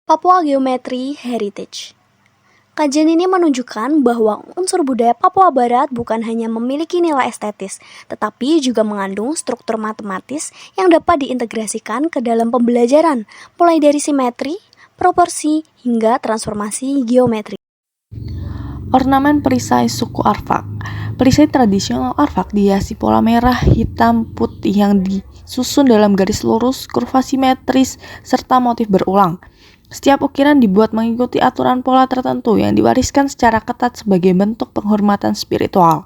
Papua Geometry Heritage. Kajian ini menunjukkan bahwa unsur budaya Papua Barat bukan hanya memiliki nilai estetis, tetapi juga mengandung struktur matematis yang dapat diintegrasikan ke dalam pembelajaran, mulai dari simetri, proporsi, hingga transformasi geometri. Ornamen perisai suku Arfak. Perisai tradisional Arfak dihiasi pola merah, hitam, putih yang disusun dalam garis lurus, kurva simetris, serta motif berulang. Setiap ukiran dibuat mengikuti aturan pola tertentu yang diwariskan secara ketat sebagai bentuk penghormatan spiritual.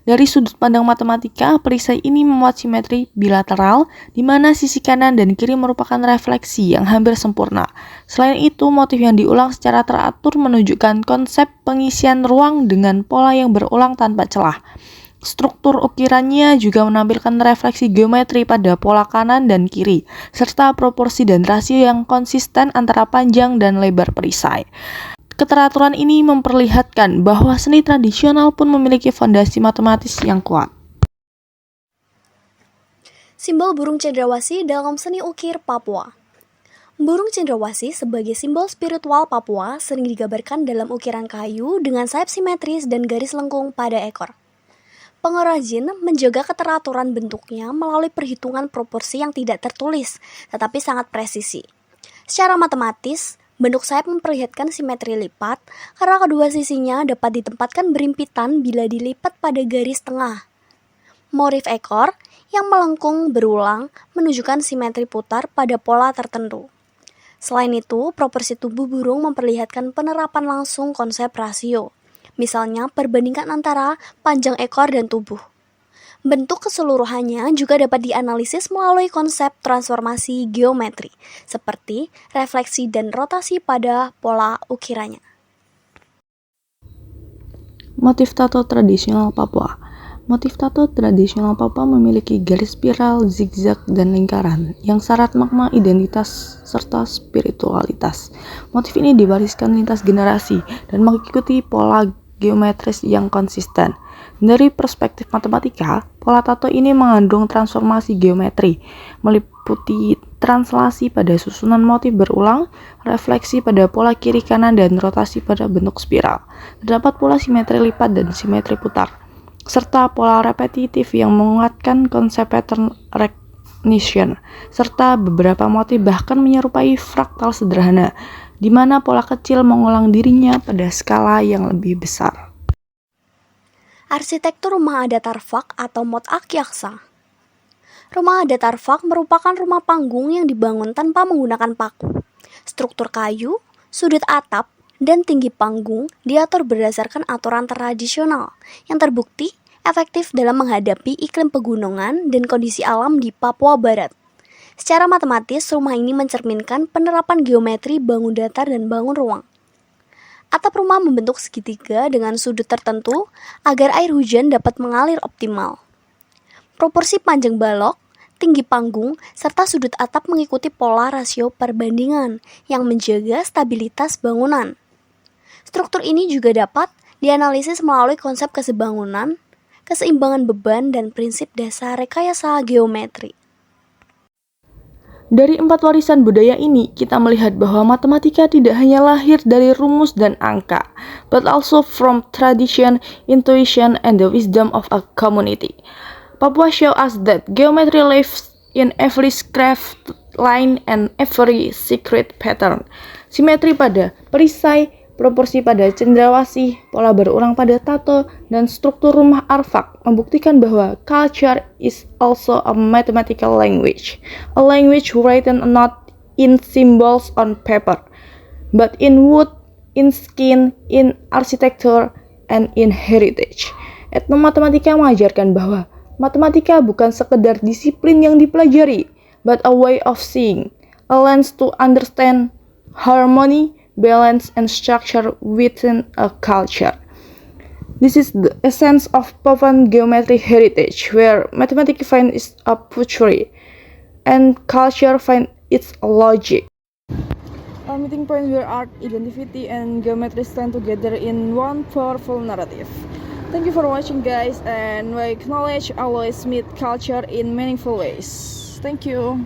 Dari sudut pandang matematika, perisai ini memuat simetri bilateral, di mana sisi kanan dan kiri merupakan refleksi yang hampir sempurna. Selain itu, motif yang diulang secara teratur menunjukkan konsep pengisian ruang dengan pola yang berulang tanpa celah. Struktur ukirannya juga menampilkan refleksi geometri pada pola kanan dan kiri, serta proporsi dan rasio yang konsisten antara panjang dan lebar perisai. Keteraturan ini memperlihatkan bahwa seni tradisional pun memiliki fondasi matematis yang kuat. Simbol burung cendrawasih dalam seni ukir Papua. Burung cendrawasih sebagai simbol spiritual Papua sering digambarkan dalam ukiran kayu dengan sayap simetris dan garis lengkung pada ekor. Pengrajin menjaga keteraturan bentuknya melalui perhitungan proporsi yang tidak tertulis, tetapi sangat presisi. Secara matematis, bentuk sayap memperlihatkan simetri lipat karena kedua sisinya dapat ditempatkan berimpitan bila dilipat pada garis tengah. Motif ekor yang melengkung berulang menunjukkan simetri putar pada pola tertentu. Selain itu, proporsi tubuh burung memperlihatkan penerapan langsung konsep rasio. Misalnya, perbandingan antara panjang ekor dan tubuh. Bentuk keseluruhannya juga dapat dianalisis melalui konsep transformasi geometri, seperti refleksi dan rotasi pada pola ukirannya. Motif tato tradisional Papua. Motif tato tradisional Papua memiliki garis spiral, zigzag, dan lingkaran yang syarat makna, identitas, serta spiritualitas. Motif ini diwariskan lintas generasi dan mengikuti pola geometris yang konsisten. Dari perspektif matematika, pola tato ini mengandung transformasi geometri, meliputi translasi pada susunan motif berulang, refleksi pada pola kiri kanan, dan rotasi pada bentuk spiral. Terdapat pula simetri lipat dan simetri putar, serta pola repetitif yang menguatkan konsep pattern recognition, serta beberapa motif bahkan menyerupai fraktal sederhana, di mana pola kecil mengulang dirinya pada skala yang lebih besar. Arsitektur rumah adat Arfak atau Mot Akyaksa. Rumah adat Arfak merupakan rumah panggung yang dibangun tanpa menggunakan paku. Struktur kayu, sudut atap, dan tinggi panggung diatur berdasarkan aturan tradisional yang terbukti efektif dalam menghadapi iklim pegunungan dan kondisi alam di Papua Barat. Secara matematis, rumah ini mencerminkan penerapan geometri bangun datar dan bangun ruang. Atap rumah membentuk segitiga dengan sudut tertentu agar air hujan dapat mengalir optimal. Proporsi panjang balok, tinggi panggung, serta sudut atap mengikuti pola rasio perbandingan yang menjaga stabilitas bangunan. Struktur ini juga dapat dianalisis melalui konsep kesebangunan, keseimbangan beban, dan prinsip dasar rekayasa geometri. Dari 4 warisan budaya ini, kita melihat bahwa matematika tidak hanya lahir dari rumus dan angka, but also from tradition, intuition, and the wisdom of a community. Papua show us that geometry lives in every script line and every secret pattern. Simetri pada perisai, proporsi pada cendrawasih, pola berulang pada tato, dan struktur rumah Arfak membuktikan bahwa culture is also a mathematical language. A language written not in symbols on paper, but in wood, in skin, in architecture, and in heritage. Etnomatematika mengajarkan bahwa matematika bukan sekedar disiplin yang dipelajari, but a way of seeing, a lens to understand harmony, balance, and structure within a culture. This is the essence of Papuan geometry heritage, where mathematics finds a poetry and culture finds its logic. A meeting point where art, identity, and geometry stand together in one powerful narrative. Thank you for watching, guys, and we acknowledge always meet culture in meaningful ways. Thank you.